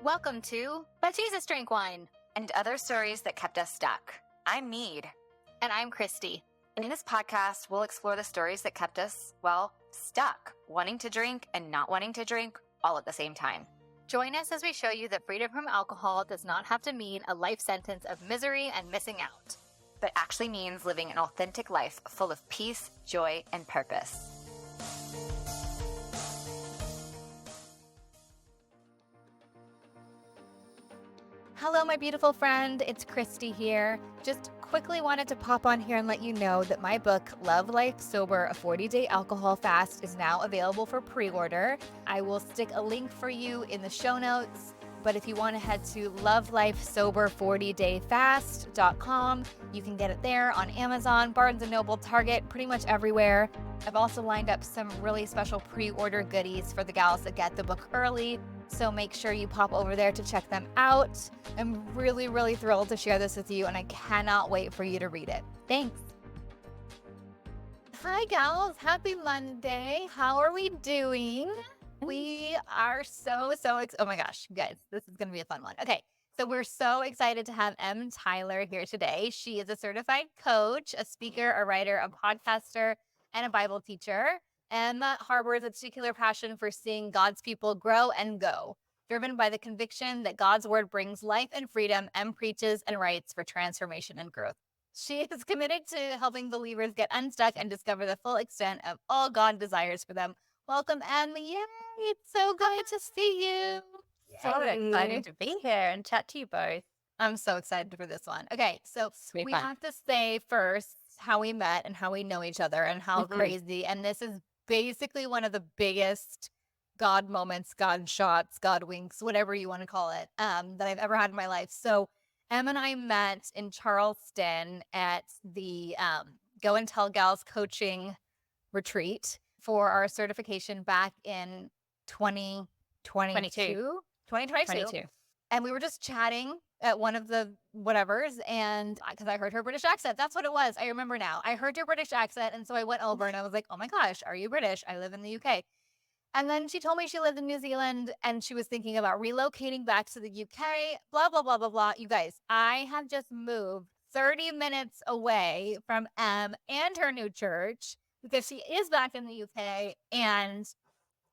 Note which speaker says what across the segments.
Speaker 1: Welcome to But Jesus Drank Wine.
Speaker 2: And other stories that kept us stuck. I'm Mead.
Speaker 1: And I'm Christy.
Speaker 2: And in this podcast, we'll explore the stories that kept us, well, stuck, wanting to drink and not wanting to drink all at the same time.
Speaker 1: Join us as we show you that freedom from alcohol does not have to mean a life sentence of misery and missing out,
Speaker 2: but actually means living an authentic life full of peace, joy, and purpose.
Speaker 1: Hello, my beautiful friend. It's Christy here. Just quickly wanted to pop on here and let you know that my book, Love Life Sober, a 40-day alcohol fast, is now available for pre-order. I will stick a link for you in the show notes. But if you want to head to lovelifesober40dayfast.com, you can get it there on Amazon, Barnes & Noble, Target, pretty much everywhere. I've also lined up some really special pre-order goodies for the gals that get the book early. So make sure you pop over there to check them out. I'm really, really thrilled to share this with you, and I cannot wait for you to read it. Thanks. Hi, gals. Happy Monday. How are we doing? We are so excited. Oh my gosh, guys, this is going to be a fun one. Okay, so we're so excited to have Em Tyler here today. She is a certified coach, a speaker, a writer, a podcaster, and a Bible teacher. Em harbors a particular passion for seeing God's people grow and go. Driven by the conviction that God's word brings life and freedom, Em preaches and writes for transformation and growth. She is committed to helping believers get unstuck and discover the full extent of all God desires for them. Welcome, Em. Yay! It's so good to see you.
Speaker 3: So excited to be here and chat to you both.
Speaker 1: I'm so excited for this one. Okay, so we have to say first how we met and how we know each other and how crazy. And this is basically one of the biggest God moments, God shots, God winks, whatever you want to call it, that I've ever had in my life. So Em and I met in Charleston at the Go and Tell Gals coaching retreat for our certification back in 2022. And we were just chatting at one of the whatevers, and because I heard her British accent, that's what it was. I remember now. I heard your British accent, and so I went over and I was like, oh my gosh, are you British? I live in the UK. And then she told me she lived in New Zealand and she was thinking about relocating back to the UK, blah, blah, blah, blah, blah. You guys, I have just moved 30 minutes away from Em and her new church because she is back in the UK, and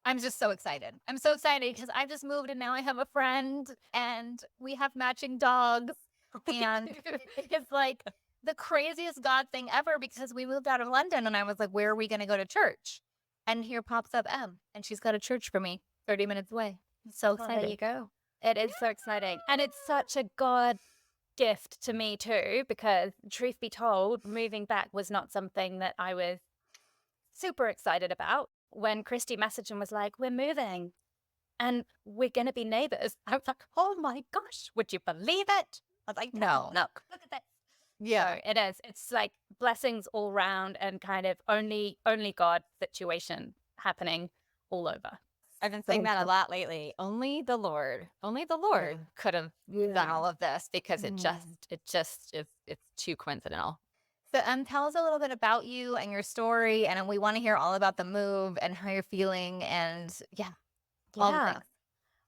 Speaker 1: I'm just so excited. I'm so excited because I just moved and now I have a friend and we have matching dogs. And it's like the craziest God thing ever because we moved out of London and I was like, where are we going to go to church? And here pops up Em, and she's got a church for me 30 minutes away. I'm so excited.
Speaker 3: There you go. It is so exciting. And it's such a God gift to me too, because truth be told, moving back was not something that I was super excited about. When Christy messaged and was like, we're moving and we're going to be neighbors, I was like, oh my gosh, would you believe it? I was like, no, look at this.
Speaker 1: Yeah,
Speaker 3: so it is. It's like blessings all round and kind of only God situation happening all over.
Speaker 2: I've been saying that a lot lately. Only the Lord could have done all of this because it just is, it's too coincidental.
Speaker 1: So tell us a little bit about you and your story, and we want to hear all about the move and how you're feeling, and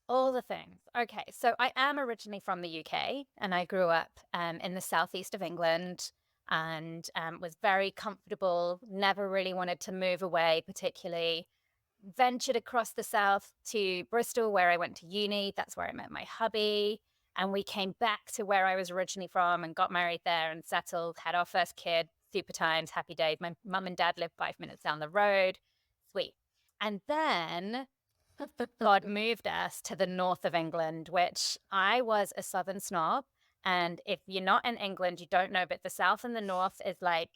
Speaker 3: all the things. Okay, so I am originally from the UK, and I grew up in the southeast of England, and was very comfortable, never really wanted to move away particularly. Ventured across the south to Bristol, where I went to uni. That's where I met my hubby. And we came back to where I was originally from and got married there and settled, had our first kid, super times, happy days. My mum and dad lived 5 minutes down the road. Sweet. And then God moved us to the north of England, which I was a southern snob. And if you're not in England, you don't know, but the south and the north is like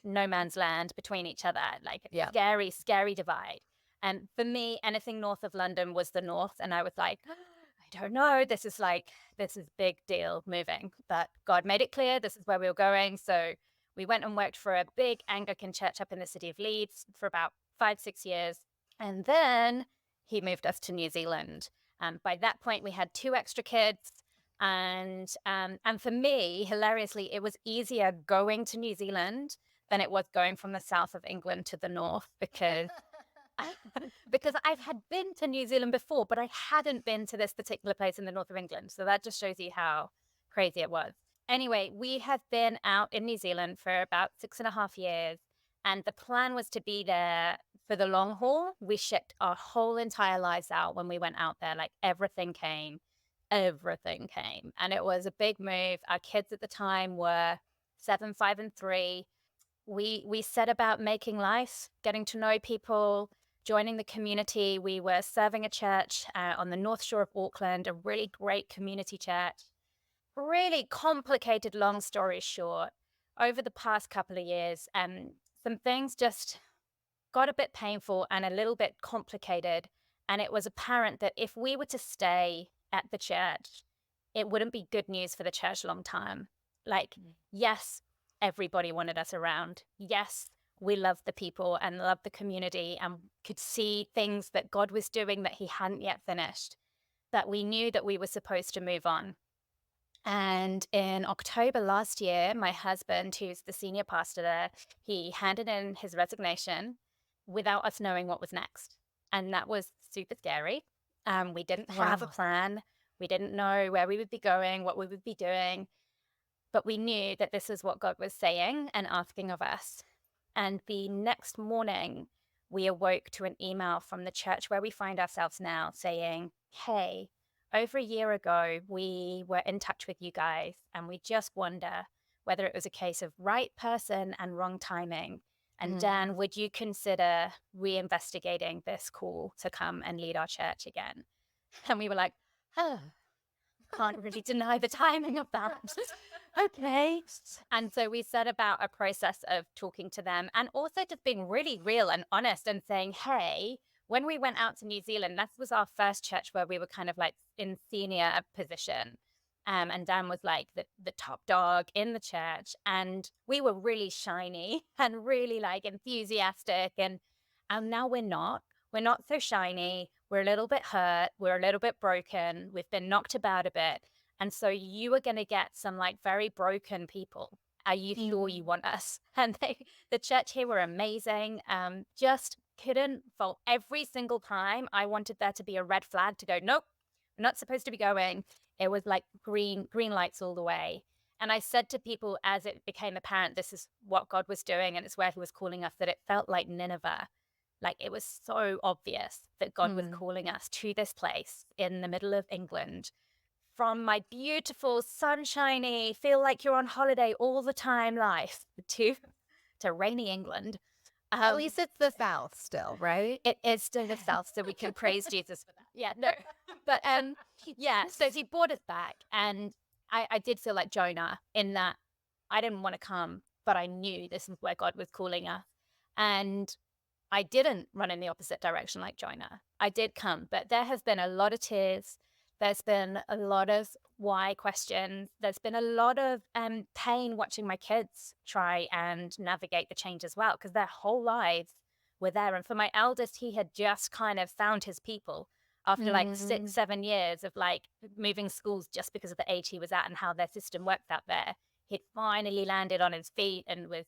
Speaker 3: no man's land between each other, like a scary, scary divide. And for me, anything north of London was the north. And I was like, I don't know, this is big deal moving. But God made it clear this is where we were going. So we went and worked for a big Anglican church up in the city of Leeds for about 5-6 years. And then he moved us to New Zealand. By that point, we had 2 extra kids. And for me, hilariously, it was easier going to New Zealand than it was going from the south of England to the north, because because I had been to New Zealand before, but I hadn't been to this particular place in the north of England. So that just shows you how crazy it was. Anyway, we have been out in New Zealand for about 6.5 years, and the plan was to be there for the long haul. We shipped our whole entire lives out when we went out there. Like everything came, and it was a big move. Our kids at the time were 7, 5, and 3. We set about making life, getting to know people, joining the community. We were serving a church on the North Shore of Auckland, a really great community church. Really complicated, long story short, over the past couple of years, some things just got a bit painful and a little bit complicated. And it was apparent that if we were to stay at the church, it wouldn't be good news for the church long term. Like, yes, everybody wanted us around. Yes, we loved the people and loved the community and could see things that God was doing that he hadn't yet finished, that we knew that we were supposed to move on. And in October last year, my husband, who's the senior pastor there, he handed in his resignation without us knowing what was next. And that was super scary. We didn't have a plan. We didn't know where we would be going, what we would be doing. But we knew that this is what God was saying and asking of us. And the next morning, we awoke to an email from the church where we find ourselves now saying, hey, over a year ago, we were in touch with you guys, and we just wonder whether it was a case of right person and wrong timing. And Dan, would you consider reinvestigating this call to come and lead our church again? And we were like, oh, can't really deny the timing of that. Okay. And so we set about a process of talking to them and also just being really real and honest and saying, hey, when we went out to New Zealand, that was our first church where we were kind of like in senior position. And Dan was like the top dog in the church. And we were really shiny and really like enthusiastic. And now we're not. We're not so shiny. We're a little bit hurt. We're a little bit broken. We've been knocked about a bit. And so you are going to get some like very broken people. Are you sure you want us? And the church here were amazing. Just couldn't fault every single time. I wanted there to be a red flag to go, nope, we're not supposed to be going. It was like green lights all the way. And I said to people as it became apparent this is what God was doing and it's where he was calling us, that it felt like Nineveh. Like it was so obvious that God was calling us to this place in the middle of England, from my beautiful, sunshiny, feel like you're on holiday all the time life to rainy England.
Speaker 1: At least it's the South still, right?
Speaker 3: It is still the South, so we can praise Jesus for that. Yeah, no. But yeah, so he brought us back. And I did feel like Jonah in that I didn't want to come, but I knew this is where God was calling us. And I didn't run in the opposite direction like Jonah. I did come, but there has been a lot of tears. There's been a lot of why questions. There's been a lot of pain watching my kids try and navigate the change as well, because their whole lives were there. And for my eldest, he had just kind of found his people after like 6, 7 years of like moving schools just because of the age he was at and how their system worked out there. He'd finally landed on his feet and was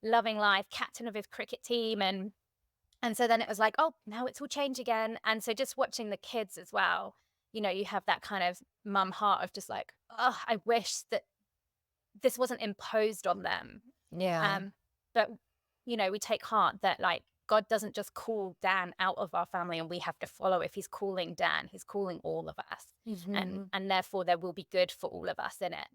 Speaker 3: loving life, captain of his cricket team. And so then it was like, oh, now it's all change again. And so just watching the kids as well, you know, you have that kind of mum heart of just like, oh, I wish that this wasn't imposed on them.
Speaker 1: Yeah.
Speaker 3: But, you know, we take heart that like God doesn't just call Dan out of our family and we have to follow. If he's calling Dan, he's calling all of us. And therefore there will be good for all of us in it.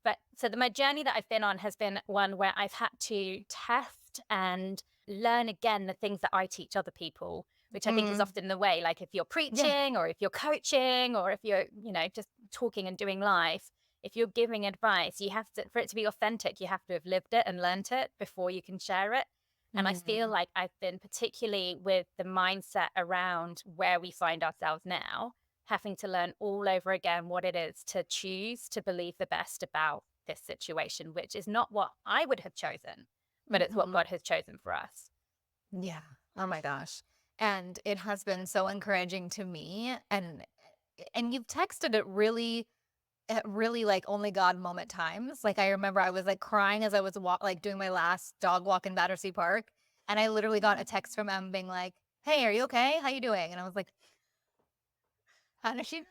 Speaker 3: But so my journey that I've been on has been one where I've had to test and learn again the things that I teach other people, which I think is often the way. Like if you're preaching or if you're coaching or if you're, you know, just talking and doing life, if you're giving advice, you have to, for it to be authentic, you have to have lived it and learned it before you can share it. And I feel like I've been particularly with the mindset around where we find ourselves now, having to learn all over again what it is to choose to believe the best about this situation, which is not what I would have chosen, but it's what God has chosen for us.
Speaker 1: Yeah. Oh my gosh. And it has been so encouraging to me. And you've texted it really at really like only God moment times. Like I remember I was like crying as I was like doing my last dog walk in Battersea Park. And I literally got a text from Em being like, hey, are you okay? How you doing? And I was like, how does she?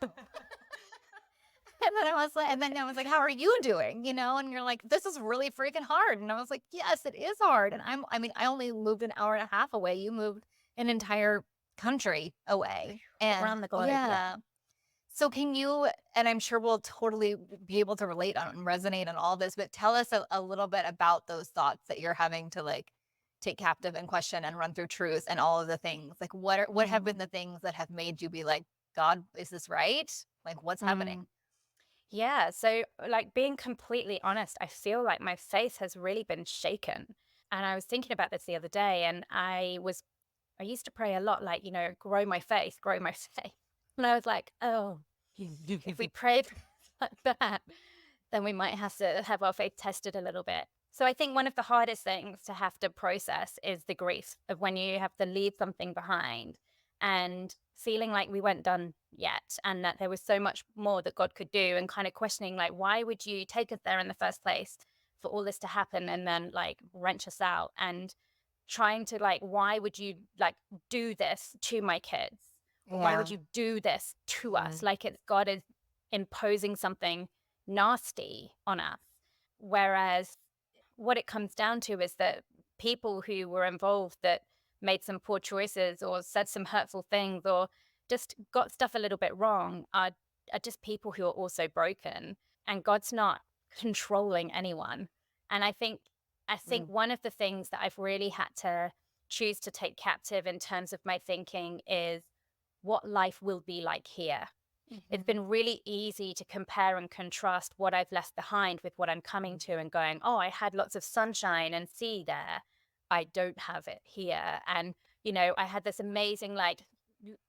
Speaker 1: And then I was like, how are you doing? And you're like, this is really freaking hard. And I was like, yes, it is hard. And I only moved an hour and a half away. You moved an entire country away. And
Speaker 3: Around the globe,
Speaker 1: yeah. So can you, and I'm sure we'll totally be able to relate on and resonate on all this, but tell us a little bit about those thoughts that you're having to like take captive and question and run through truth and all of the things. Like what have been the things that have made you be like, God, is this right? Like what's happening?
Speaker 3: Yeah. So, like, being completely honest, I feel like my faith has really been shaken. And I was thinking about this the other day, and I used to pray a lot, like, grow my faith, grow my faith. And I was like, oh, if we prayed like that, then we might have to have our faith tested a little bit. So I think one of the hardest things to have to process is the grief of when you have to leave something behind and feeling like we weren't done yet and that there was so much more that God could do, and kind of questioning, like, why would you take us there in the first place for all this to happen and then like wrench us out, and trying to, like, why would you like do this to my kids? Why would you do this to us? Like, it's God is imposing something nasty on us. Whereas what it comes down to is that people who were involved that made some poor choices or said some hurtful things or just got stuff a little bit wrong are just people who are also broken, and God's not controlling anyone. And I think one of the things that I've really had to choose to take captive in terms of my thinking is what life will be like here. It's been really easy to compare and contrast what I've left behind with what I'm coming to and going, oh, I had lots of sunshine and sea there. I don't have it here. And, I had this amazing, like,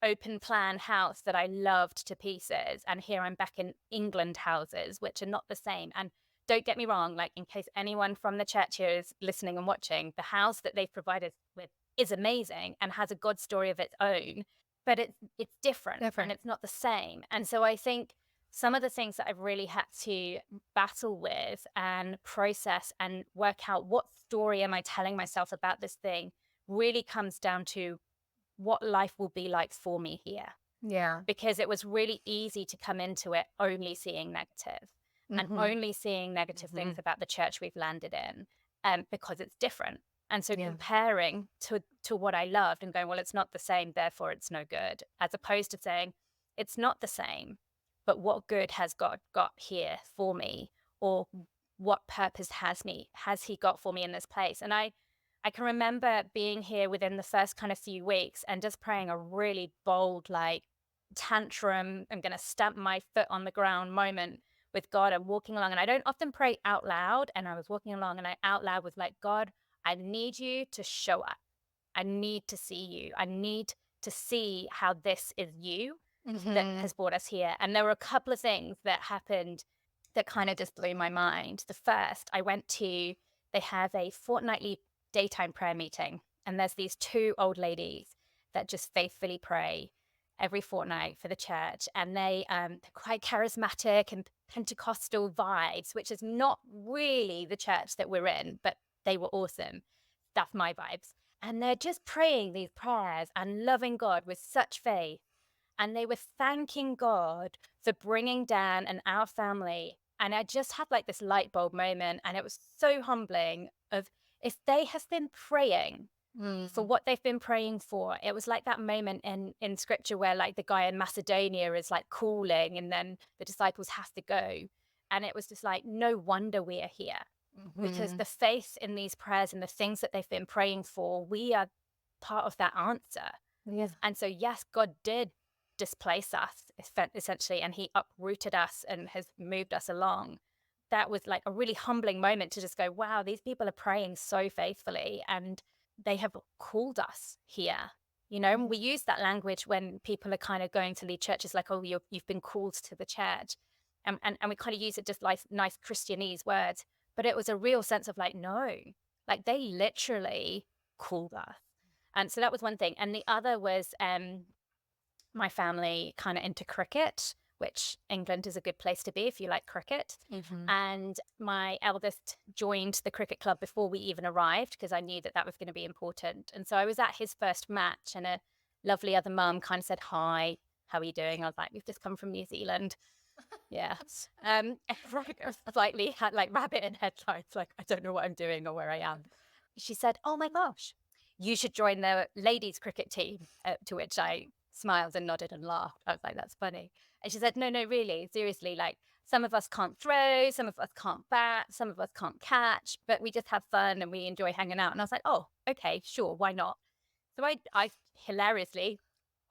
Speaker 3: open plan house that I loved to pieces. And here I'm back in England houses, which are not the same. And don't get me wrong, like, in case anyone from the church here is listening and watching, the house that they've provided with is amazing and has a God story of its own, but it's different and it's not the same. And so I think some of the things that I've really had to battle with and process and work out what story am I telling myself about this thing really comes down to what life will be like for me here.
Speaker 1: Yeah.
Speaker 3: Because it was really easy to come into it only seeing negative and only seeing negative things about the church we've landed in, because it's different. And so comparing to what I loved and going, well, it's not the same, therefore it's no good, as opposed to saying, it's not the same, but what good has God got here for me? Or what purpose has he got for me in this place? And I can remember being here within the first kind of few weeks and just praying a really bold, like, tantrum, I'm going to stamp my foot on the ground moment with God. I'm walking along, and I don't often pray out loud. And I was walking along, and I out loud was like, God, I need you to show up. I need to see you. I need to see how this is you that has brought us here. And there were a couple of things that happened that kind of just blew my mind. The first, they have a fortnightly daytime prayer meeting. And there's these two old ladies that just faithfully pray every fortnight for the church. And they're quite charismatic and Pentecostal vibes, which is not really the church that we're in, but they were awesome. That's my vibes. And they're just praying these prayers and loving God with such faith. And they were thanking God for bringing Dan and our family. And I just had like this light bulb moment. And it was so humbling of, if they have been praying for what they've been praying for, it was like that moment in scripture where like the guy in Macedonia is like calling and then the disciples have to go. And it was just like, no wonder we are here, because the faith in these prayers and the things that they've been praying for, we are part of that answer.
Speaker 1: Yes.
Speaker 3: And so, yes, God did displace us essentially, and he uprooted us and has moved us along. That was like a really humbling moment to just go, wow, these people are praying so faithfully and they have called us here. We use that language when people are kind of going to lead churches, like, oh, you've been called to the church. And we kind of use it just like nice Christianese words. But it was a real sense of like, no, like they literally called us. And so that was one thing. And the other was my family kind of into cricket, which England is a good place to be if you like cricket. And my eldest joined the cricket club before we even arrived, because I knew that was going to be important. And so I was at his first match, and a lovely other mum kind of said, hi, how are you doing? I was like, we've just come from New Zealand. Yeah. Slightly had like rabbit in headlights, like, I don't know what I'm doing or where I am. She said, oh my gosh, you should join the ladies cricket team. To which I smiled and nodded and laughed. I was like, that's funny. And she said, no, really, seriously, like some of us can't throw, some of us can't bat, some of us can't catch, but we just have fun and we enjoy hanging out. And I was like, oh, okay, sure, why not? So I hilariously,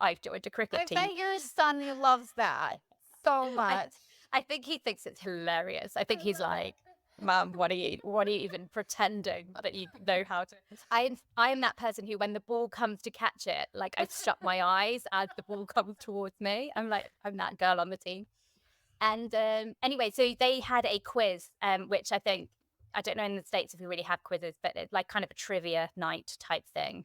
Speaker 3: I joined a cricket
Speaker 1: I
Speaker 3: team.
Speaker 1: bet your son loves that so much.
Speaker 3: I think he thinks it's hilarious. I think he's like, Mom, what are you even pretending that you know how to? I am that person who, when the ball comes to catch it, like I shut my eyes as the ball comes towards me. I'm that girl on the team. And anyway, so they had a quiz, which I don't know in the States if we really have quizzes, but it's like kind of a trivia night type thing.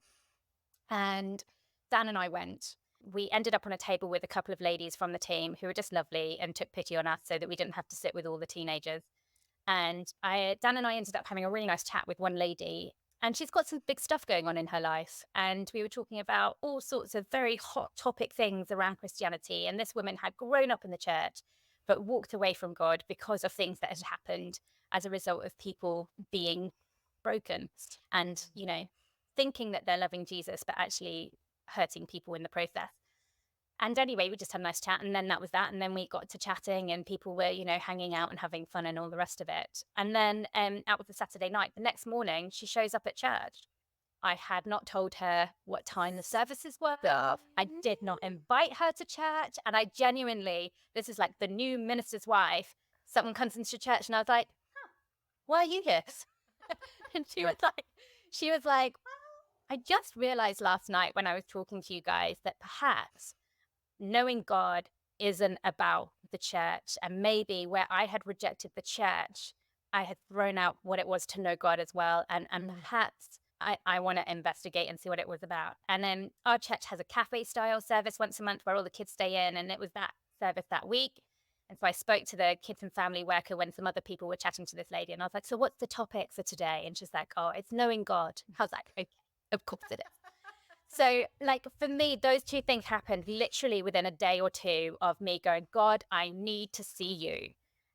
Speaker 3: And Dan and I went. We ended up on a table with a couple of ladies from the team who were just lovely and took pity on us so that we didn't have to sit with all the teenagers. And Dan and I ended up having a really nice chat with one lady, and she's got some big stuff going on in her life. And we were talking about all sorts of very hot topic things around Christianity. And this woman had grown up in the church, but walked away from God because of things that had happened as a result of people being broken and, thinking that they're loving Jesus, but actually hurting people in the process. And anyway, we just had a nice chat, and then that was that. And then we got to chatting, and people were, hanging out and having fun and all the rest of it. And then out of the Saturday night, the next morning, she shows up at church. I had not told her what time the services were. I did not invite her to church. And I genuinely, this is like the new minister's wife. Someone comes into church, and I was like, why are you here? And she was like, I just realized last night when I was talking to you guys that perhaps knowing God isn't about the church. And maybe where I had rejected the church, I had thrown out what it was to know God as well. And perhaps I want to investigate and see what it was about. And then our church has a cafe style service once a month where all the kids stay in. And it was that service that week. And so I spoke to the kids and family worker when some other people were chatting to this lady. And I was like, so what's the topic for today? And she's like, oh, it's knowing God. I was like, okay, of course it is. So, like, for me, those two things happened literally within a day or two of me going, God, I need to see you.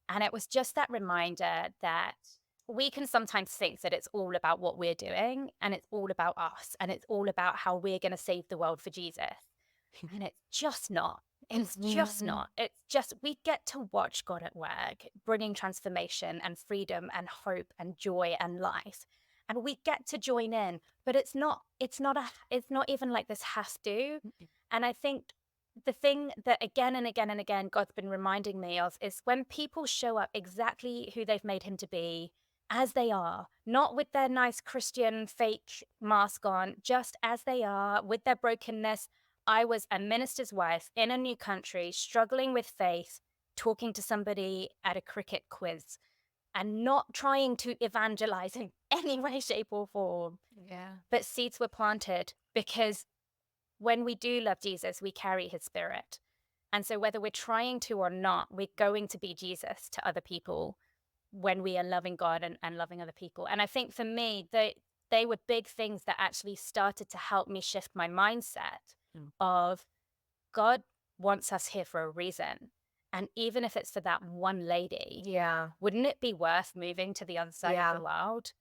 Speaker 3: And it was just that reminder that we can sometimes think that it's all about what we're doing and it's all about us and it's all about how we're going to save the world for Jesus. And it's just not. It's just not. It's just, we get to watch God at work, bringing transformation and freedom and hope and joy and life. And we get to join in, but it's not even like this has to. And I think the thing that again and again and again God's been reminding me of is when people show up exactly who they've made him to be, as they are, not with their nice Christian fake mask on, just as they are, with their brokenness. I was a minister's wife in a new country, struggling with faith, talking to somebody at a cricket quiz, and not trying to evangelize in any way, shape, or form.
Speaker 2: Yeah.
Speaker 3: But seeds were planted because when we do love Jesus, we carry his spirit. And so whether we're trying to or not, we're going to be Jesus to other people when we are loving God and loving other people. And I think for me, they were big things that actually started to help me shift my mindset of God wants us here for a reason. And even if it's for that one lady, wouldn't it be worth moving to the other side of the world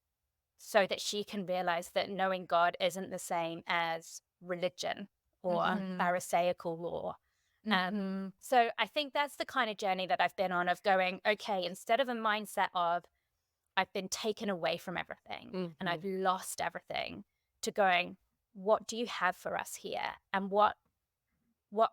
Speaker 3: so that she can realize that knowing God isn't the same as religion or Pharisaical law? So I think that's the kind of journey that I've been on of going, okay, instead of a mindset of I've been taken away from everything and I've lost everything, to going, what do you have for us here? And what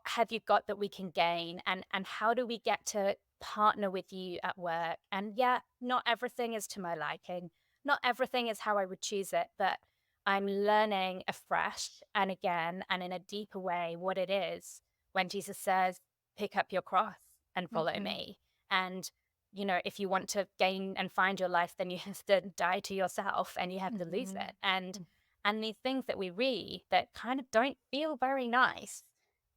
Speaker 3: have you got that we can gain? And how do we get to partner with you at work? And not everything is to my liking. Not everything is how I would choose it, but I'm learning afresh and again and in a deeper way what it is when Jesus says, pick up your cross and follow me. And, if you want to gain and find your life, then you have to die to yourself and you have to lose it. And these things that we read that kind of don't feel very nice,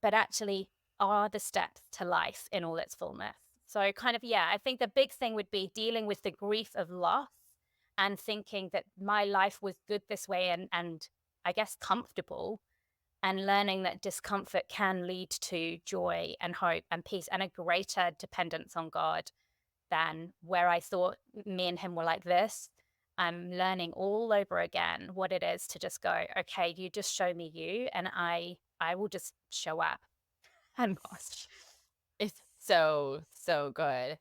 Speaker 3: but actually are the steps to life in all its fullness. So kind of, I think the big thing would be dealing with the grief of loss and thinking that my life was good this way and I guess comfortable, and learning that discomfort can lead to joy and hope and peace and a greater dependence on God than where I thought me and him were like this. I'm learning all over again what it is to just go, okay, you just show me you, and I will just show up. And gosh,
Speaker 2: It's so, so good.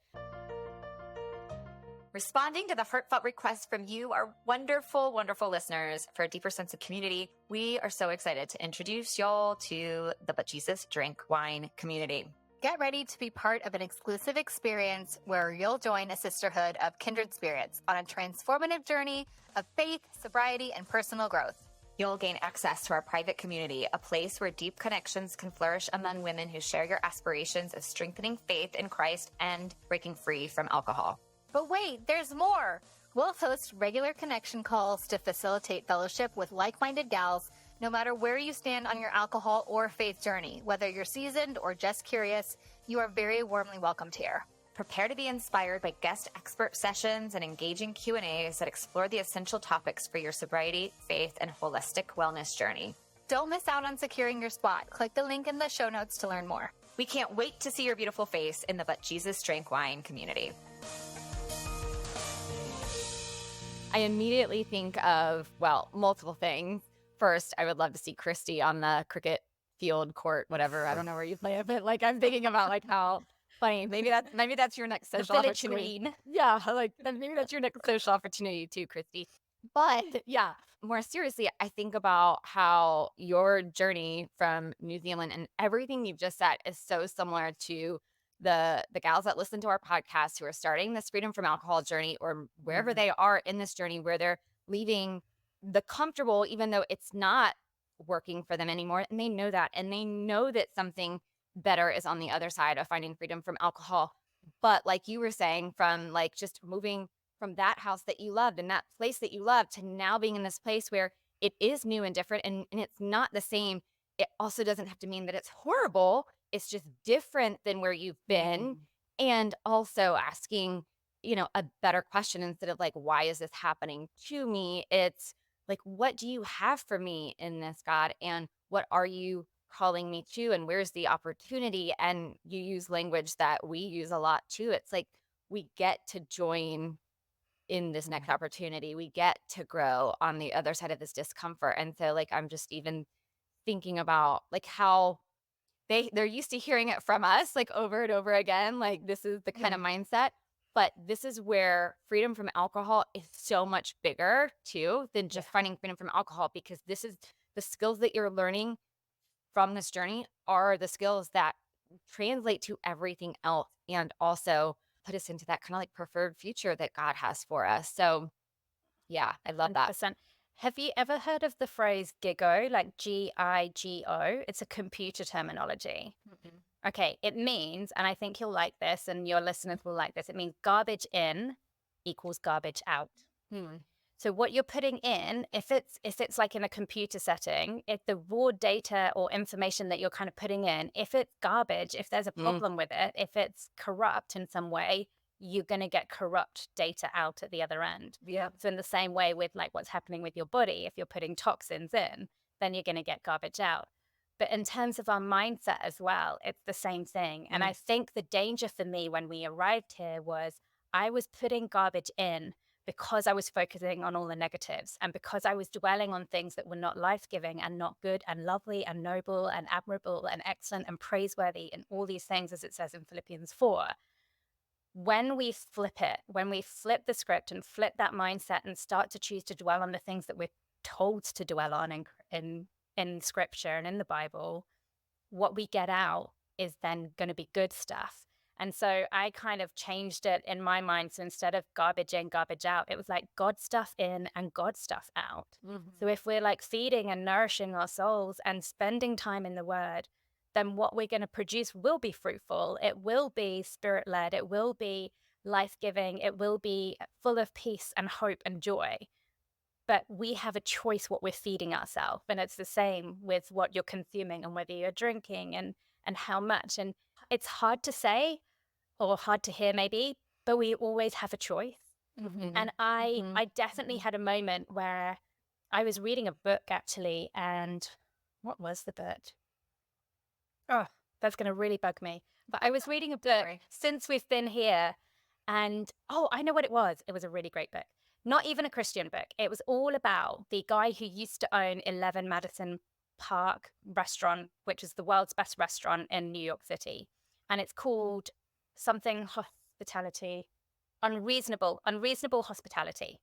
Speaker 4: Responding to the heartfelt request from you, our wonderful, wonderful listeners, for a deeper sense of community, we are so excited to introduce y'all to the But Jesus Drink Wine community.
Speaker 1: Get ready to be part of an exclusive experience where you'll join a sisterhood of kindred spirits on a transformative journey of faith, sobriety, and personal growth.
Speaker 4: You'll gain access to our private community, a place where deep connections can flourish among women who share your aspirations of strengthening faith in Christ and breaking free from alcohol.
Speaker 1: But wait, there's more. We'll host regular connection calls to facilitate fellowship with like-minded gals, no matter where you stand on your alcohol or faith journey. Whether you're seasoned or just curious, you are very warmly welcomed here.
Speaker 4: Prepare to be inspired by guest expert sessions and engaging Q&As that explore the essential topics for your sobriety, faith, and holistic wellness journey.
Speaker 1: Don't miss out on securing your spot. Click the link in the show notes to learn more.
Speaker 4: We can't wait to see your beautiful face in the But Jesus Drank Wine community.
Speaker 2: I immediately think of, well, multiple things. First, I would love to see Christy on the cricket field, court, whatever. I don't know where you play it, but like I'm thinking about like how funny. Maybe that's your next social
Speaker 3: village
Speaker 2: opportunity.
Speaker 3: green.
Speaker 2: Yeah, like maybe that's your next social opportunity too, Christy. But yeah, more seriously, I think about how your journey from New Zealand and everything you've just said is so similar to the gals that listen to our podcast who are starting this freedom from alcohol journey, or wherever they are in this journey, where they're leaving the comfortable, even though it's not working for them anymore. And they know that. And they know that something better is on the other side of finding freedom from alcohol. But like you were saying, from like just moving from that house that you loved and that place that you loved to now being in this place where it is new and different and it's not the same. It also doesn't have to mean that it's horrible. It's just different than where you've been. And also asking, a better question instead of like, why is this happening to me? It's like, what do you have for me in this, God? And what are you calling me to? And where's the opportunity? And you use language that we use a lot too. It's like, we get to join in this next opportunity. We get to grow on the other side of this discomfort. And so like, I'm just even thinking about like how they're used to hearing it from us like over and over again. Like this is the kind of mindset, but this is where freedom from alcohol is so much bigger too than just finding freedom from alcohol, because this is the skills that you're learning from this journey are the skills that translate to everything else and also put us into that kind of like preferred future that God has for us. So yeah, I love that.
Speaker 3: 100%. Have you ever heard of the phrase GIGO, like GIGO? It's a computer terminology. Okay, it means, and I think you'll like this and your listeners will like this, it means garbage in equals garbage out. So what you're putting in, if it's like in a computer setting, if the raw data or information that you're kind of putting in, if it's garbage, if there's a problem with it, if it's corrupt in some way, you're going to get corrupt data out at the other end.
Speaker 2: Yeah.
Speaker 3: So in the same way with like what's happening with your body, if you're putting toxins in, then you're going to get garbage out. But in terms of our mindset as well, it's the same thing. And I think the danger for me when we arrived here was I was putting garbage in because I was focusing on all the negatives and because I was dwelling on things that were not life-giving and not good and lovely and noble and admirable and excellent and praiseworthy and all these things, as it says in Philippians 4. When we flip it, when we flip the script and flip that mindset and start to choose to dwell on the things that we're told to dwell on in scripture and in the Bible, what we get out is then going to be good stuff. And so I kind of changed it in my mind. So instead of garbage in, garbage out, it was like God stuff in and God stuff out. So if we're like feeding and nourishing our souls and spending time in the Word, then what we're going to produce will be fruitful. It will be spirit-led. It will be life-giving. It will be full of peace and hope and joy. But we have a choice what we're feeding ourselves. And it's the same with what you're consuming and whether you're drinking and how much. And it's hard to say or hard to hear maybe, but we always have a choice. And I definitely had a moment where I was reading a book actually, and What was the book? Oh, that's going to really bug me. But I was reading a book
Speaker 1: Sorry.
Speaker 3: since we've been here, and I know what it was. It was a really great book. Not even a Christian book. It was all about the guy who used to own 11 Madison Park restaurant, which is the world's best restaurant in New York City. And it's called something hospitality, unreasonable hospitality,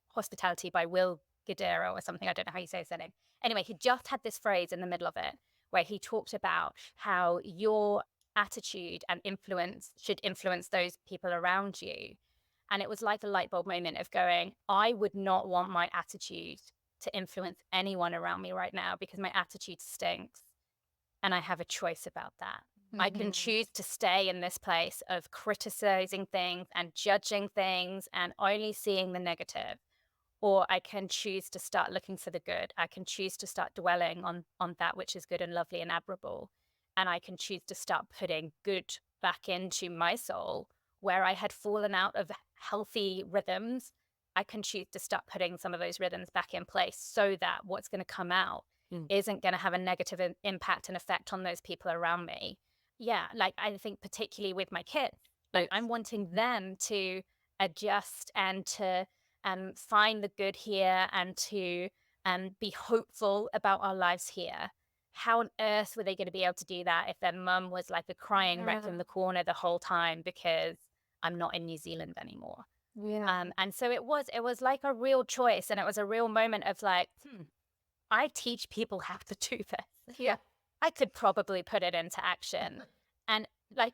Speaker 3: hospitality by Will Guidero or something. I don't know how you say his name. Anyway, he just had this phrase in the middle of it where he talked about how your attitude and influence should influence those people around you. And it was like a light bulb moment of going, I would not want my attitude to influence anyone around me right now because my attitude stinks. And I have a choice about that. I can choose to stay in this place of criticizing things and judging things and only seeing the negative. Or I can choose to start looking for the good. I can choose to start dwelling on that which is good and lovely and admirable. And I can choose to start putting good back into my soul where I had fallen out of healthy rhythms. I can choose to start putting some of those rhythms back in place so that what's going to come out isn't going to have a negative impact and effect on those people around me. Yeah, like I think particularly with my kids, like I'm wanting them to adjust and to find the good here and to be hopeful about our lives here. How on earth were they going to be able to do that if their mum was like a crying wreck in the corner the whole time because I'm not in New Zealand anymore?
Speaker 2: Yeah.
Speaker 3: And so it was like a real choice, and it was a real moment of like, I teach people how to do this.
Speaker 2: Yeah.
Speaker 3: I could probably put it into action. And like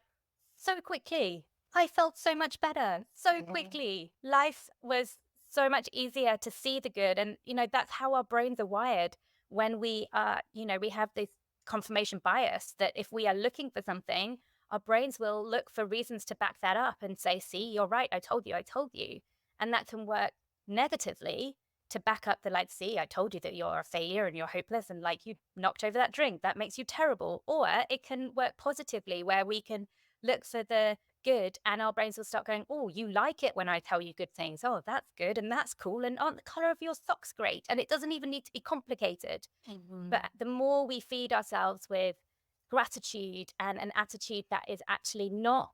Speaker 3: so quickly, I felt so much better. So quickly, life was so much easier to see the good. And, that's how our brains are wired when we are, we have this confirmation bias that if we are looking for something, our brains will look for reasons to back that up and say, see, you're right. I told you. And that can work negatively to back up the like, see, I told you that you're a failure and you're hopeless and like you knocked over that drink. That makes you terrible. Or it can work positively where we can look for the good and our brains will start going, oh, you like it when I tell you good things. Oh, that's good and that's cool. And aren't the color of your socks great? And it doesn't even need to be complicated. But the more we feed ourselves with gratitude and an attitude that is actually not,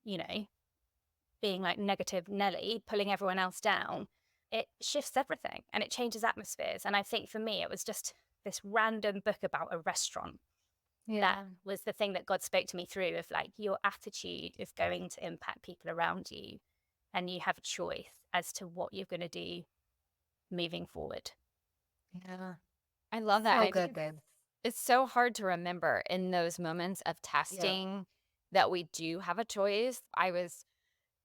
Speaker 3: being like negative Nelly, pulling everyone else down, it shifts everything and it changes atmospheres. And I think for me, it was just this random book about a restaurant. That was the thing that God spoke to me through of like, your attitude is going to impact people around you and you have a choice as to what you're going to do moving forward.
Speaker 2: Yeah. I love that.
Speaker 1: So
Speaker 2: I think
Speaker 1: good, babe.
Speaker 2: it's so hard to remember in those moments of testing that we do have a choice. I was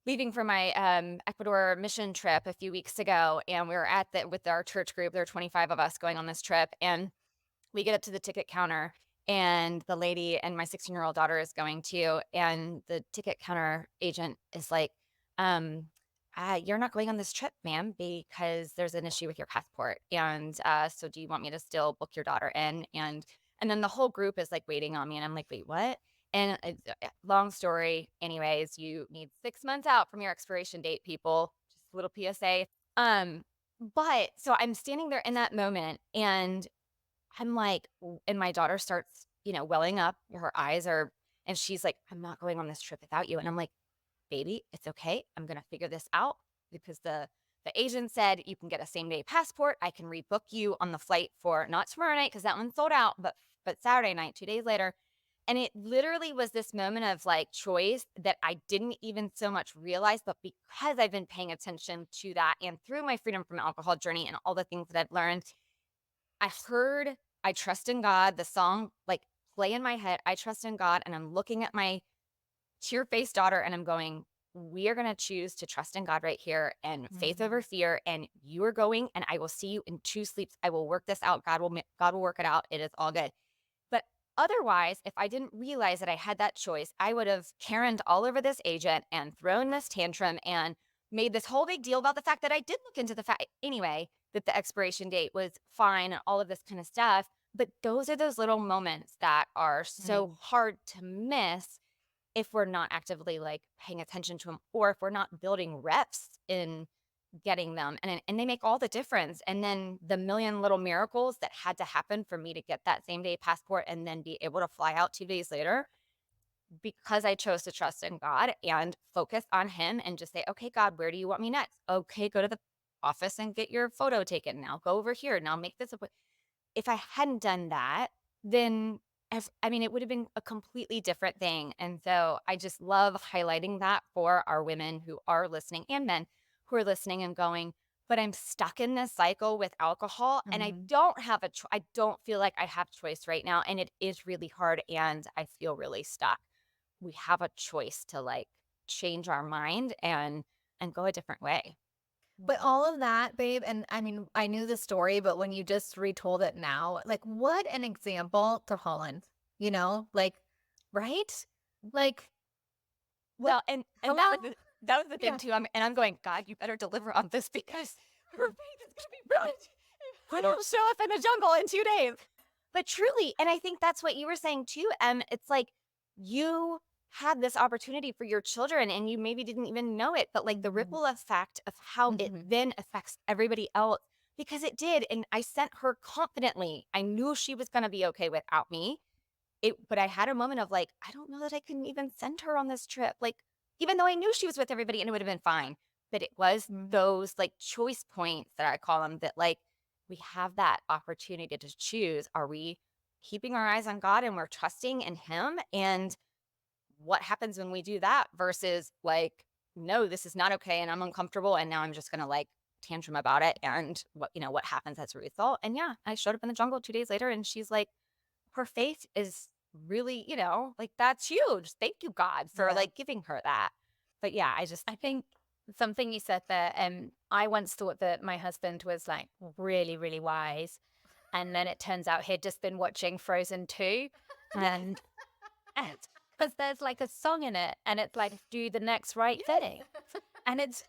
Speaker 2: leaving for my Ecuador mission trip a few weeks ago, and we were with our church group. There were 25 of us going on this trip, and we get up to the ticket counter, and the lady and my 16-year-old daughter is going too, and the ticket counter agent is like, you're not going on this trip, ma'am, because there's an issue with your passport. And so do you want me to still book your daughter in? And then the whole group is like waiting on me. And I'm like, wait, what? And long story. Anyways, you need 6 months out from your expiration date, people. Just a little PSA. But so I'm standing there in that moment and I'm like, and my daughter starts, welling up. Her eyes are, and she's like, I'm not going on this trip without you. And I'm like, baby, it's okay. I'm going to figure this out because the agent said you can get a same day passport. I can rebook you on the flight for not tomorrow night because that one's sold out, but Saturday night, 2 days later. And it literally was this moment of like choice that I didn't even so much realize, but because I've been paying attention to that and through my freedom from alcohol journey and all the things that I've learned, I heard I trust in God, the song like play in my head. I trust in God. And I'm looking at my tear-faced daughter and I'm going, we are going to choose to trust in God right here and faith over fear. And you are going and I will see you in 2 sleeps. I will work this out. God will work it out. It is all good. But otherwise, if I didn't realize that I had that choice, I would have Karen'd all over this agent and thrown this tantrum and made this whole big deal about the fact that I did look into the fact anyway, that the expiration date was fine and all of this kind of stuff. But those are those little moments that are so hard to miss if we're not actively like paying attention to them, or if we're not building reps in getting them. And they make all the difference. And then the million little miracles that had to happen for me to get that same day passport and then be able to fly out 2 days later, because I chose to trust in God and focus on him and just say, okay, God, where do you want me next? Okay, go to the office and get your photo taken. Now go over here. Now make this. If I hadn't done that, then it would have been a completely different thing. And so I just love highlighting that for our women who are listening and men who are listening and going, but I'm stuck in this cycle with alcohol and I don't have I don't feel like I have choice right now. And it is really hard and I feel really stuck. We have a choice to like change our mind and go a different way.
Speaker 1: But all of that, babe, and I mean, I knew the story, but when you just retold it now, like what an example to Holland, like, right? Like,
Speaker 2: Well, and
Speaker 1: hello?
Speaker 2: that was the thing
Speaker 1: Yeah.
Speaker 2: too. I'm going, God, you better deliver on this because her faith is going to be brilliant. I don't show up in the jungle in 2 days. But truly, and I think that's what you were saying too, Em. It's like you had this opportunity for your children and you maybe didn't even know it, but like the ripple effect of how it then affects everybody else, because it did. And I sent her confidently. I knew she was going to be okay without me. But I had a moment of like, I don't know that I can even send her on this trip. Like, even though I knew she was with everybody and it would have been fine. But it was those like choice points that I call them that like we have that opportunity to choose. Are we keeping our eyes on God and we're trusting in him? And what happens when we do that versus like, no, this is not okay and I'm uncomfortable and now I'm just going to like tantrum about it. And what happens as a result? And yeah, I showed up in the jungle 2 days later and she's like, her faith is really, like that's huge. Thank you, God, for like giving her that. But yeah,
Speaker 3: I think something you said there, I once thought that my husband was like really, really wise. And then it turns out he'd just been watching Frozen 2. And because there's like a song in it and it's like, do the next right thing. And it's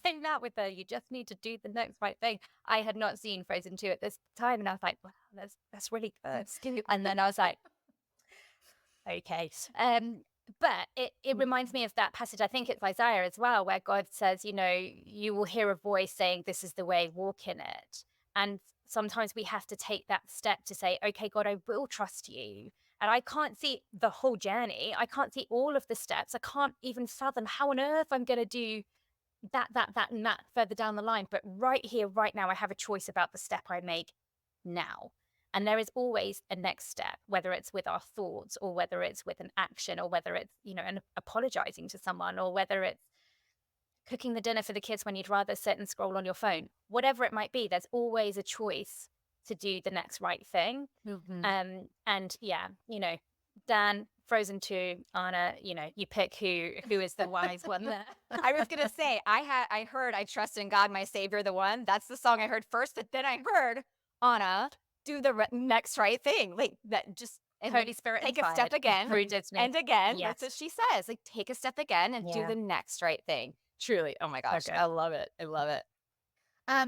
Speaker 3: came out with you just need to do the next right thing. I had not seen Frozen 2 at this time. And I was like, wow, that's really good. And then I was like, okay. But it reminds me of that passage. I think it's Isaiah as well, where God says, you will hear a voice saying, this is the way, walk in it. And sometimes we have to take that step to say, okay, God, I will trust you. And I can't see the whole journey. I can't see all of the steps. I can't even fathom how on earth I'm going to do that and that further down the line. But right here, right now, I have a choice about the step I make now. And there is always a next step, whether it's with our thoughts or whether it's with an action or whether it's, an apologizing to someone or whether it's cooking the dinner for the kids when you'd rather sit and scroll on your phone. Whatever it might be, there's always a choice to do the next right thing. And yeah, Dan, Frozen 2, Anna, you pick who is the wise one there.
Speaker 2: I was going to say, I heard, I trust in God, my savior, the one. That's the song I heard first, but then I heard Anna do the next right thing. Like that just
Speaker 3: Holy Spirit
Speaker 2: take a step again
Speaker 3: through Disney.
Speaker 2: and again.
Speaker 3: Yes.
Speaker 2: That's what she says. Like take a step again and do the next right thing. Truly. Oh my gosh.
Speaker 3: Okay.
Speaker 2: I love it. I love it.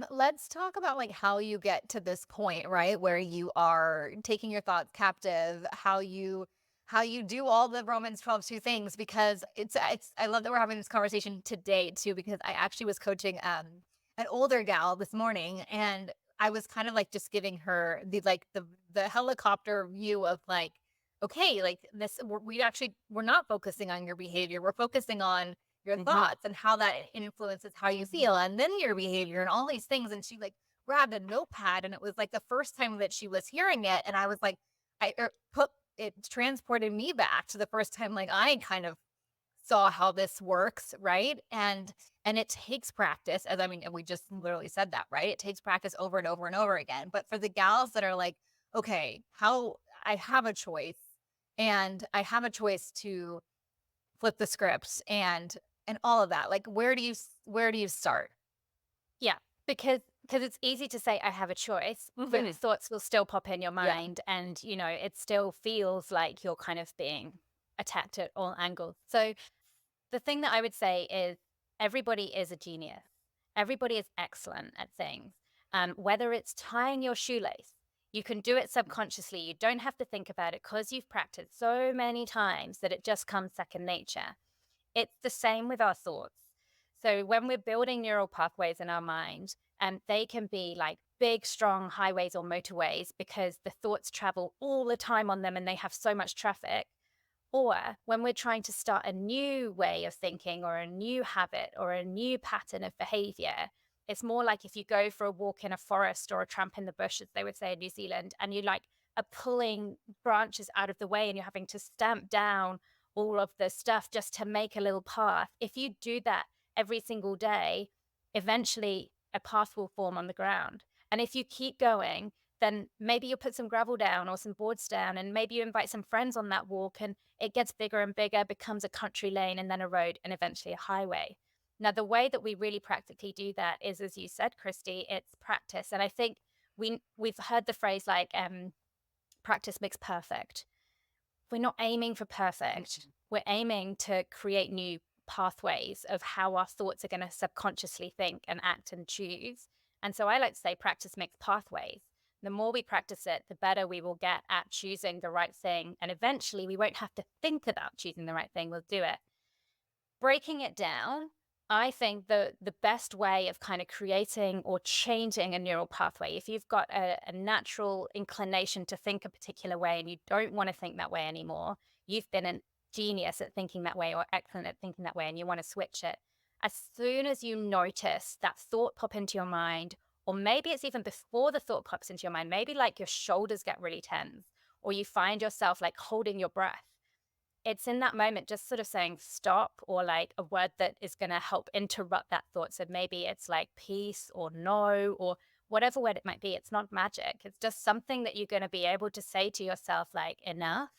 Speaker 1: Let's talk about like how you get to this point, right? Where you are taking your thoughts captive, how you do all the Romans 12:2 things, because I love that we're having this conversation today too, because I actually was coaching an older gal this morning and I was kind of like just giving her the helicopter view of like, okay, like this, we're not focusing on your behavior. We're focusing on your thoughts and how that influences how you feel and then your behavior and all these things. And she like grabbed a notepad and it was like the first time that she was hearing it. And I was like, it transported me back to the first time like I kind of saw how this works, right? And it takes practice, and we just literally said that, right? It takes practice over and over and over again. But for the gals that are like, okay, how I have a choice and I have a choice to flip the scripts and all of that, like where do you start?
Speaker 3: Yeah, because it's easy to say I have a choice, but thoughts will still pop in your mind and it still feels like you're kind of being attacked at all angles. So the thing that I would say is everybody is a genius. Everybody is excellent at things. Whether it's tying your shoelace, you can do it subconsciously. You don't have to think about it because you've practiced so many times that it just comes second nature. It's the same with our thoughts. So when we're building neural pathways in our mind, they can be like big, strong highways or motorways because the thoughts travel all the time on them and they have so much traffic. Or when we're trying to start a new way of thinking or a new habit or a new pattern of behavior, it's more like if you go for a walk in a forest or a tramp in the bush, as they would say in New Zealand, and you like are pulling branches out of the way and you're having to stamp down all of the stuff just to make a little path. If you do that every single day, eventually a path will form on the ground. And if you keep going, then maybe you'll put some gravel down or some boards down, and maybe you invite some friends on that walk, and it gets bigger and bigger, becomes a country lane and then a road and eventually a highway. Now, the way that we really practically do that is, as you said, Christy, it's practice. And I think we've heard the phrase like practice makes perfect. We're not aiming for perfect. We're aiming to create new pathways of how our thoughts are going to subconsciously think and act and choose. And so I like to say practice makes pathways. The more we practice it, the better we will get at choosing the right thing. And eventually we won't have to think about choosing the right thing. We'll do it. Breaking it down, I think the best way of kind of creating or changing a neural pathway, if you've got a natural inclination to think a particular way and you don't want to think that way anymore, you've been a genius at thinking that way or excellent at thinking that way and you want to switch it. As soon as you notice that thought pop into your mind, or maybe it's even before the thought pops into your mind, maybe like your shoulders get really tense, or you find yourself like holding your breath, it's in that moment just sort of saying stop, or like a word that is going to help interrupt that thought. So maybe it's like peace or no, or whatever word it might be. It's not magic. It's just something that you're going to be able to say to yourself, like, enough.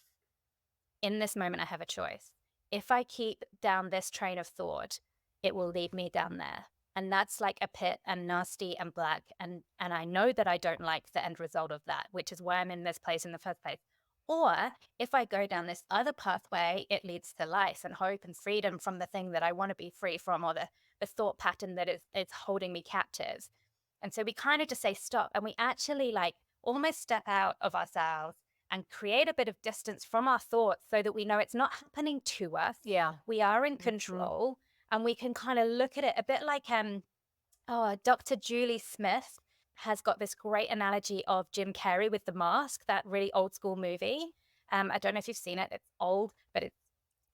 Speaker 3: In this moment, I have a choice. If I keep down this train of thought, it will lead me down there. And that's like a pit and nasty and black. And I know that I don't like the end result of that, which is why I'm in this place in the first place. Or if I go down this other pathway, it leads to life and hope and freedom from the thing that I want to be free from, or the thought pattern that is holding me captive. And so we kind of just say stop, and we actually like almost step out of ourselves and create a bit of distance from our thoughts so that we know it's not happening to us.
Speaker 2: Yeah.
Speaker 3: We are in control, and we can kind of look at it a bit like Dr. Julie Smith has got this great analogy of Jim Carrey with The Mask, that really old school movie. I don't know if you've seen it. It's old, but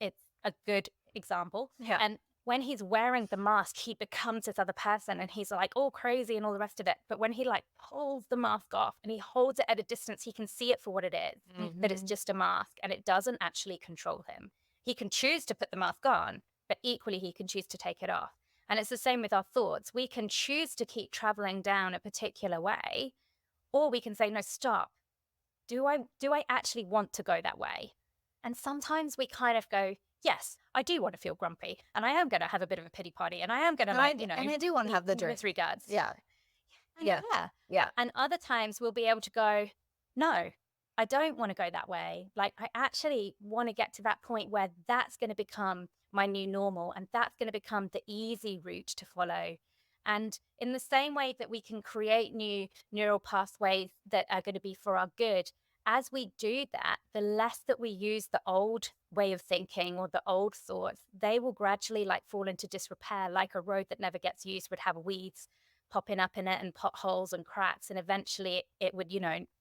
Speaker 3: it's a good example.
Speaker 2: Yeah.
Speaker 3: And when he's wearing the mask, he becomes this other person and he's like all crazy and all the rest of it. But when he like pulls the mask off and he holds it at a distance, he can see it for what it is, that it's just a mask and it doesn't actually control him. He can choose to put the mask on, but equally he can choose to take it off. And it's the same with our thoughts. We can choose to keep traveling down a particular way, or we can say, no, stop. Do I actually want to go that way? And sometimes we kind of go, yes, I do want to feel grumpy, and I am going to have a bit of a pity party, and I am going to,
Speaker 1: and I do want to have the drink.
Speaker 3: with regards.
Speaker 1: Yeah.
Speaker 3: Yeah. And other times we'll be able to go, no, I don't want to go that way. Like, I actually want to get to that point where that's going to become my new normal, and that's going to become the easy route to follow. And in the same way that we can create new neural pathways that are going to be for our good, as we do that, the less that we use the old way of thinking or the old thoughts, they will gradually like fall into disrepair, like a road that never gets used would have weeds popping up in it and potholes and cracks, and eventually it would,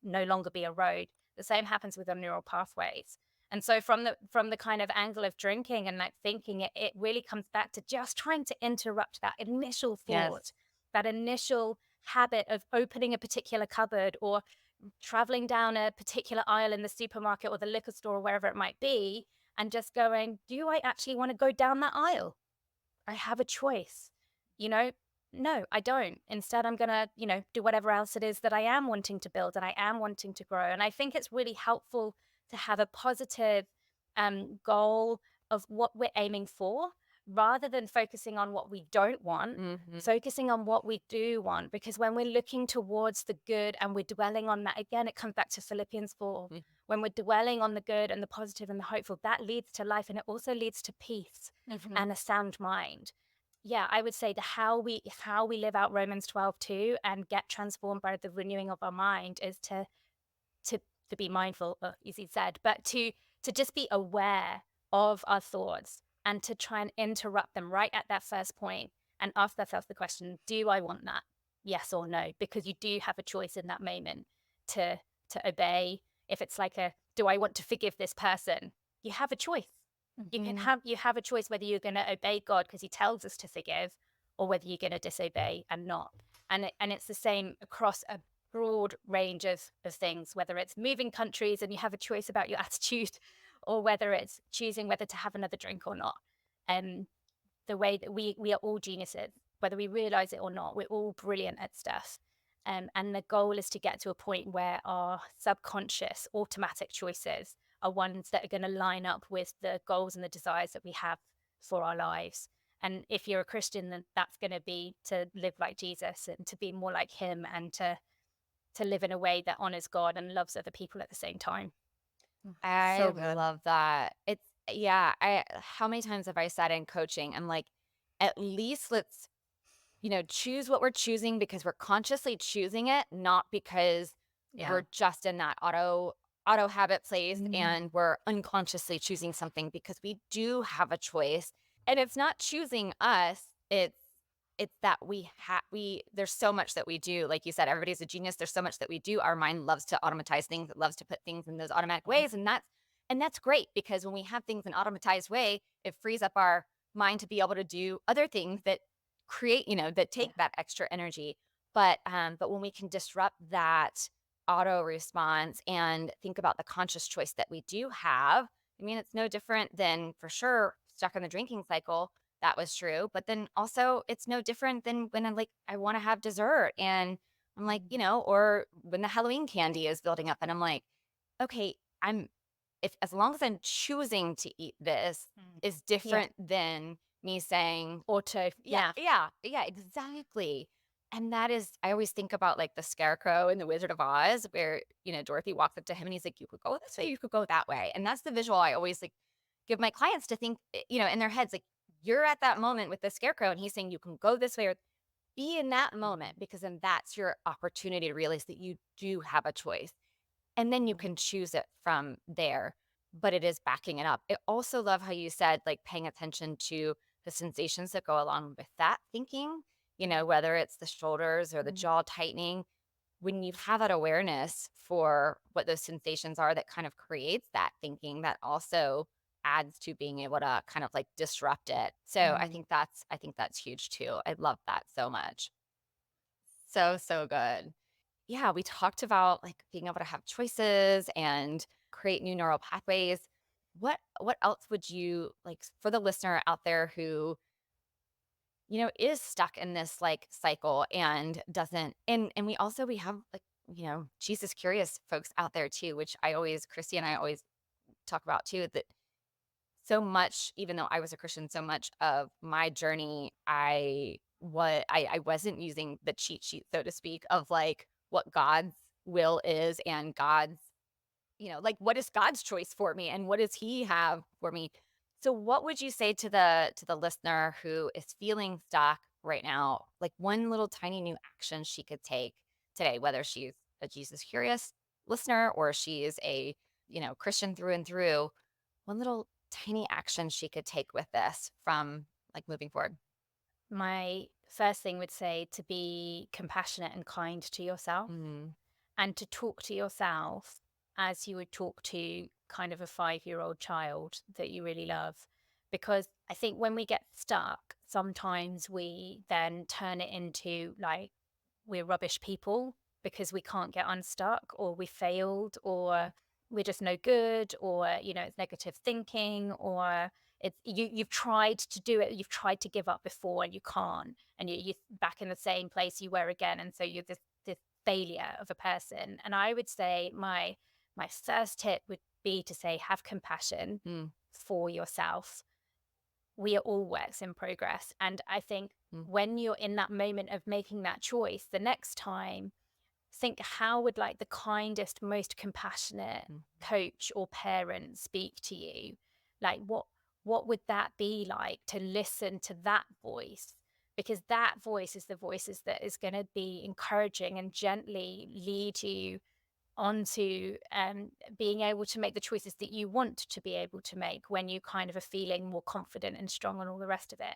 Speaker 3: no longer be a road. The same happens with our neural pathways. And so from the kind of angle of drinking and like thinking, it really comes back to just trying to interrupt that initial thought, that initial habit of opening a particular cupboard or traveling down a particular aisle in the supermarket or the liquor store or wherever it might be, and just going, do I actually want to go down that aisle? I have a choice. No, I don't. Instead, I'm going to, do whatever else it is that I am wanting to build and I am wanting to grow. And I think it's really helpful to have a positive goal of what we're aiming for, rather than focusing on what we don't want, focusing on what we do want. Because when we're looking towards the good and we're dwelling on that, again, it comes back to Philippians 4. When we're dwelling on the good and the positive and the hopeful, that leads to life, and it also leads to peace and a sound mind. Yeah, I would say how we live out Romans 12:2 and get transformed by the renewing of our mind is to be mindful, easy said, but to just be aware of our thoughts and to try and interrupt them right at that first point. and ask ourselves the question, do I want that? Yes or no? Because you do have a choice in that moment to obey. If it's like do I want to forgive this person? You have a choice. You have a choice whether you're going to obey God because he tells us to forgive, or whether you're going to disobey and not. And it's the same across a broad range of things, whether it's moving countries and you have a choice about your attitude, or whether it's choosing whether to have another drink or not. The way that we are all geniuses, whether we realize it or not, we're all brilliant at stuff. And the goal is to get to a point where our subconscious automatic choices are ones that are going to line up with the goals and the desires that we have for our lives. And if you're a Christian, then that's going to be to live like Jesus and to be more like him, and to live in a way that honors God and loves other people at the same time.
Speaker 2: I
Speaker 1: So good.
Speaker 2: love that. How many times have I said in coaching, I'm like, at least let's, choose what we're choosing because we're consciously choosing it, not because we're just in that auto habit place and we're unconsciously choosing something, because we do have a choice. And it's not choosing us. It's that there's so much that we do. Like you said, everybody's a genius. There's so much that we do. Our mind loves to automatize things. It loves to put things in those automatic ways. And that's great, because when we have things in an automatized way, it frees up our mind to be able to do other things that create, that take that extra energy. But when we can disrupt that auto response and think about the conscious choice that we do have, I mean, it's no different than, for sure, stuck in the drinking cycle. That was true. But then also it's no different than when I'm like, I want to have dessert, and I'm like, or when the Halloween candy is building up and I'm like, okay, as long as I'm choosing to eat this is different than me saying
Speaker 3: Auto.
Speaker 2: yeah, exactly. And that is, I always think about like the Scarecrow in The Wizard of Oz, where, Dorothy walks up to him and he's like, you could go this way, you could go that way. And that's the visual I always like give my clients to think, in their heads, like, you're at that moment with the Scarecrow and he's saying you can go this way, or be in that moment, because then that's your opportunity to realize that you do have a choice. And then you can choose it from there. But it is backing it up. I also love how you said, like, paying attention to the sensations that go along with that thinking, whether it's the shoulders or the jaw tightening. When you have that awareness for what those sensations are, that kind of creates that thinking, that also adds to being able to kind of like disrupt it. So I think that's huge too. I love that so much. So good. Yeah, we talked about like being able to have choices and create new neural pathways. What else would you like for the listener out there who is stuck in this like cycle and doesn't, and we have like, Jesus curious folks out there too, which Christy and I always talk about too, that so much, even though I was a Christian, so much of my journey, I wasn't using the cheat sheet, so to speak, of like what God's will is, and God's, like, what is God's choice for me and what does he have for me? So what would you say to the listener who is feeling stuck right now, like one little tiny new action she could take today, whether she's a Jesus curious listener or she's a, Christian through and through, one little tiny action she could take with this from like moving forward?
Speaker 3: My first thing would say to be compassionate and kind to yourself, and to talk to yourself as you would talk to kind of a 5-year-old child that you really love. Because I think when we get stuck, sometimes we then turn it into like we're rubbish people because we can't get unstuck, or we failed, or we're just no good, or it's negative thinking, or it's you've tried to do it, you've tried to give up before and you can't, and you're back in the same place you were again, and so you're this failure of a person. And I would say my first tip would be to say, have compassion for yourself. We are all works in progress. And I think when you're in that moment of making that choice, the next time, think, how would like the kindest, most compassionate coach or parent speak to you? Like what would that be like to listen to that voice? Because that voice is the voices that is going to be encouraging and gently lead you onto being able to make the choices that you want to be able to make when you kind of are feeling more confident and strong and all the rest of it.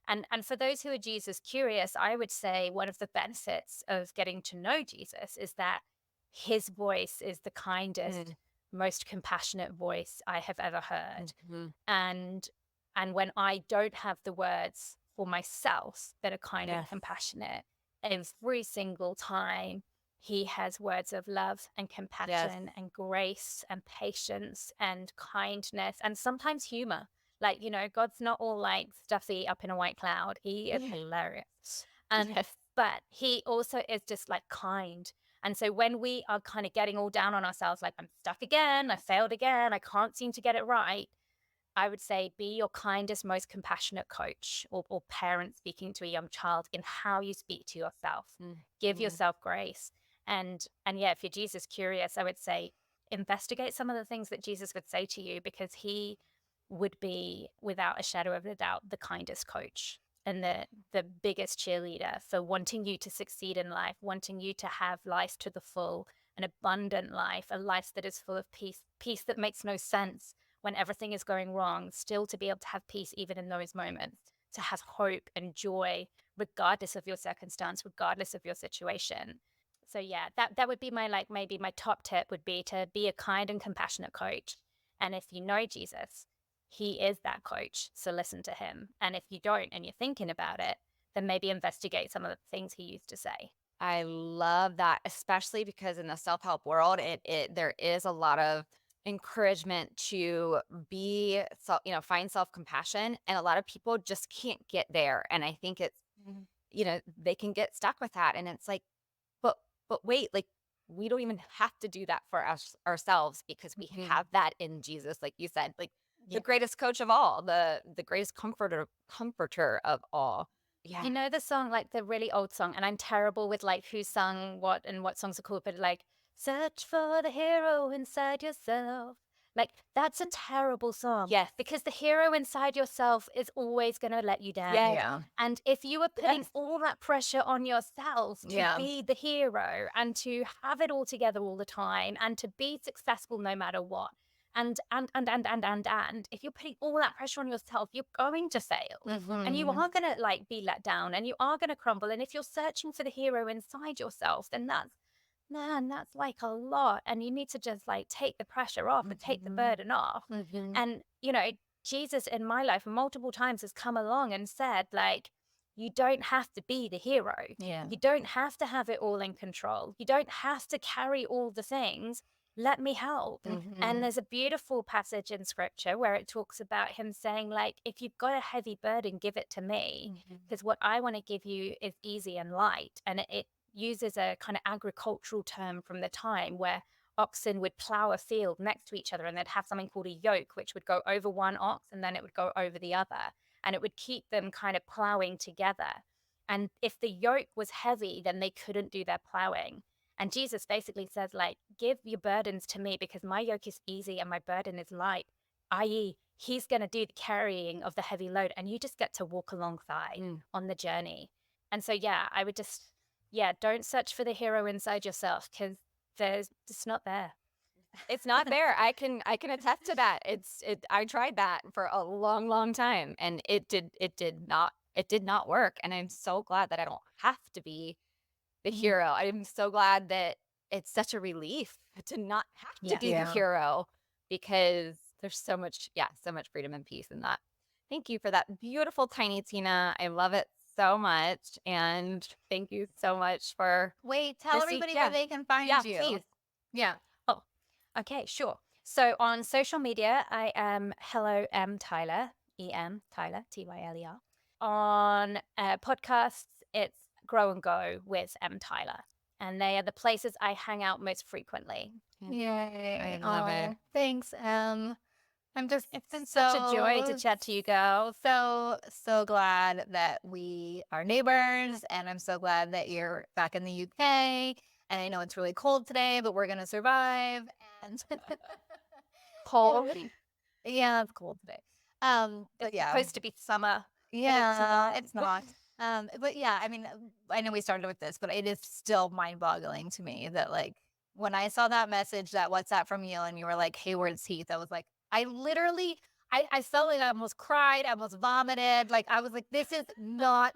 Speaker 3: And for those who are Jesus curious, I would say one of the benefits of getting to know Jesus is that his voice is the kindest, most compassionate voice I have ever heard. And when I don't have the words for myself that are kind and compassionate, every single time he has words of love and compassion and grace and patience and kindness and sometimes humor. Like, God's not all like stuffy up in a white cloud. He is hilarious. But he also is just like kind. And so when we are kind of getting all down on ourselves, like I'm stuck again, I failed again, I can't seem to get it right, I would say be your kindest, most compassionate coach or parent speaking to a young child in how you speak to yourself. Give yourself grace. And yeah, if you're Jesus curious, I would say investigate some of the things that Jesus would say to you, because he would be, without a shadow of a doubt, the kindest coach and the biggest cheerleader for wanting you to succeed in life, wanting you to have life to the full, an abundant life, a life that is full of peace that makes no sense when everything is going wrong, still to be able to have peace even in those moments, to have hope and joy regardless of your circumstance, regardless of your situation. So yeah, that would be maybe my top tip would be to be a kind and compassionate coach. And if you know Jesus, he is that coach, so listen to him. And if you don't and you're thinking about it, then maybe investigate some of the things he used to say.
Speaker 2: I love that, especially because in the self-help world, there is a lot of encouragement to find self-compassion, and a lot of people just can't get there. And I think it's, they can get stuck with that. And it's like, but wait, like we don't even have to do that for ourselves, because we have that in Jesus, like you said, like the greatest coach of all, the greatest comforter of all. Yeah.
Speaker 3: You know the song, like the really old song, and I'm terrible with like who sung what and what songs are called, but like search for the hero inside yourself. Like that's a terrible song.
Speaker 2: Yes.
Speaker 3: Because the hero inside yourself is always going to let you down.
Speaker 1: Yeah.
Speaker 3: And if you are putting all that pressure on yourself to be the hero and to have it all together all the time and to be successful no matter what, and if you're putting all that pressure on yourself, you're going to fail. And you are going to like be let down and you are going to crumble. And if you're searching for the hero inside yourself, then that's like a lot. And you need to just like take the pressure off and take the burden off. And, Jesus in my life multiple times has come along and said, like, you don't have to be the hero.
Speaker 1: Yeah.
Speaker 3: You don't have to have it all in control. You don't have to carry all the things. Let me help. And there's a beautiful passage in scripture where it talks about him saying, like, if you've got a heavy burden, give it to me, because what I want to give you is easy and light. And it uses a kind of agricultural term from the time where oxen would plow a field next to each other, and they'd have something called a yoke, which would go over one ox and then it would go over the other. And it would keep them kind of plowing together. And if the yoke was heavy, then they couldn't do their plowing. And Jesus basically says, like, give your burdens to me because my yoke is easy and my burden is light, i.e., he's going to do the carrying of the heavy load and you just get to walk alongside on the journey. And so, yeah, I would just, don't search for the hero inside yourself because it's not there.
Speaker 2: It's not there. I can attest to that. I tried that for a long, long time and it did not work. And I'm so glad that I don't have to be the hero. I'm so glad that it's such a relief to not have to be the hero, because there's so much freedom and peace in that. Thank you for that beautiful tiny Tina. I love it so much. And thank you so much for
Speaker 1: tell everybody where they can find you.
Speaker 2: Please.
Speaker 1: Yeah.
Speaker 3: Oh, okay, sure. So on social media, I am Hello Em Tyler, E-M Tyler, Tyler. On podcasts, it's Grow and Go with Em Tyler. And they are the places I hang out most frequently.
Speaker 1: Yay.
Speaker 2: I love it.
Speaker 1: Thanks, it's been
Speaker 3: such a joy to chat to you girls.
Speaker 1: So glad that we are neighbors, and I'm so glad that you're back in the UK. And I know it's really cold today, but we're gonna survive. And
Speaker 3: Cold.
Speaker 1: Yeah, it's cold today. But
Speaker 3: it's supposed to be summer.
Speaker 1: Yeah, it's not. But yeah, I mean, I know we started with this, but it is still mind-boggling to me that, like, when I saw that message, that WhatsApp from you, and you were like, "Hey, where's Heath?" I was like, I I felt like I almost cried, I almost vomited. Like I was like, this is not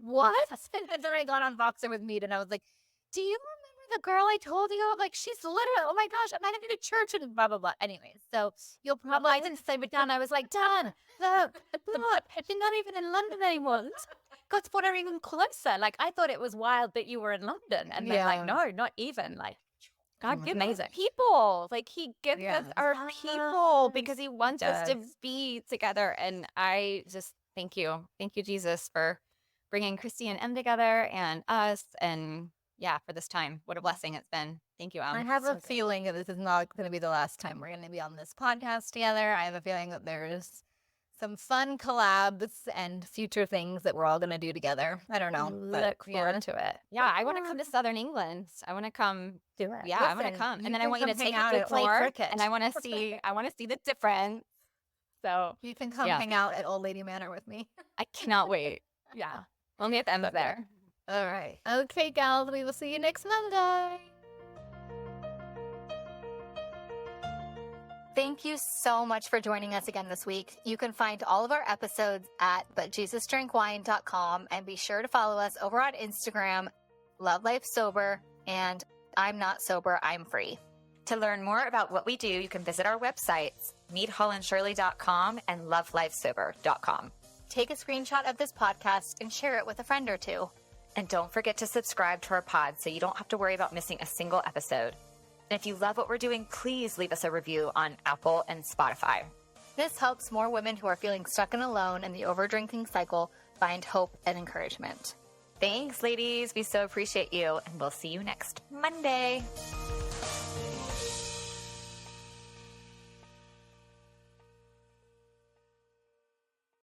Speaker 1: what? And then I got on Voxer with Mead and I was like, do you remember the girl I told you? I'm like, she's literally, oh my gosh, I'm not even to church and blah, blah, blah. Anyways, so you'll probably,
Speaker 3: I didn't say with Dan. I was like, Dan, look, you're not even in London anymore. God's put her even closer. Like, I thought it was wild that you were in London. And they're like, no, not even. Like, God gives us
Speaker 2: people. Like he gives
Speaker 1: Yeah.
Speaker 2: us our people because he wants us to be together. And I just thank you, Jesus, for bringing Christy and Em together and us, and for this time. What a blessing it's been. Thank you, Em.
Speaker 1: I have a feeling that this is not going to be the last time we're going to be on this podcast together. I have a feeling that there's some fun collabs and future things that we're all going to do together. I don't know.
Speaker 3: Look forward to it.
Speaker 2: Yeah, I want to come to Southern England. I want to come.
Speaker 3: Do it.
Speaker 2: Yeah, I want to come, and then I want you to take
Speaker 1: out
Speaker 2: me
Speaker 1: at
Speaker 2: to
Speaker 1: Old
Speaker 2: tour,
Speaker 3: Cricket.
Speaker 2: and I want to see. I want to see the difference. So
Speaker 1: you can come hang out at Old Lady Manor with me.
Speaker 2: I cannot wait. Yeah, only at the end of there.
Speaker 1: All right. Okay, gals. We will see you next Monday.
Speaker 4: Thank you so much for joining us again this week. You can find all of our episodes at butjesusdrinkwine.com and be sure to follow us over on Instagram, Love Life Sober, and I'm Not Sober, I'm Free. To learn more about what we do, you can visit our websites, meethollandshirley.com and lovelifesober.com. Take a screenshot of this podcast and share it with a friend or two. And don't forget to subscribe to our pod so you don't have to worry about missing a single episode. And if you love what we're doing, please leave us a review on Apple and Spotify. This helps more women who are feeling stuck and alone in the overdrinking cycle find hope and encouragement. Thanks, ladies. We so appreciate you, and we'll see you next Monday.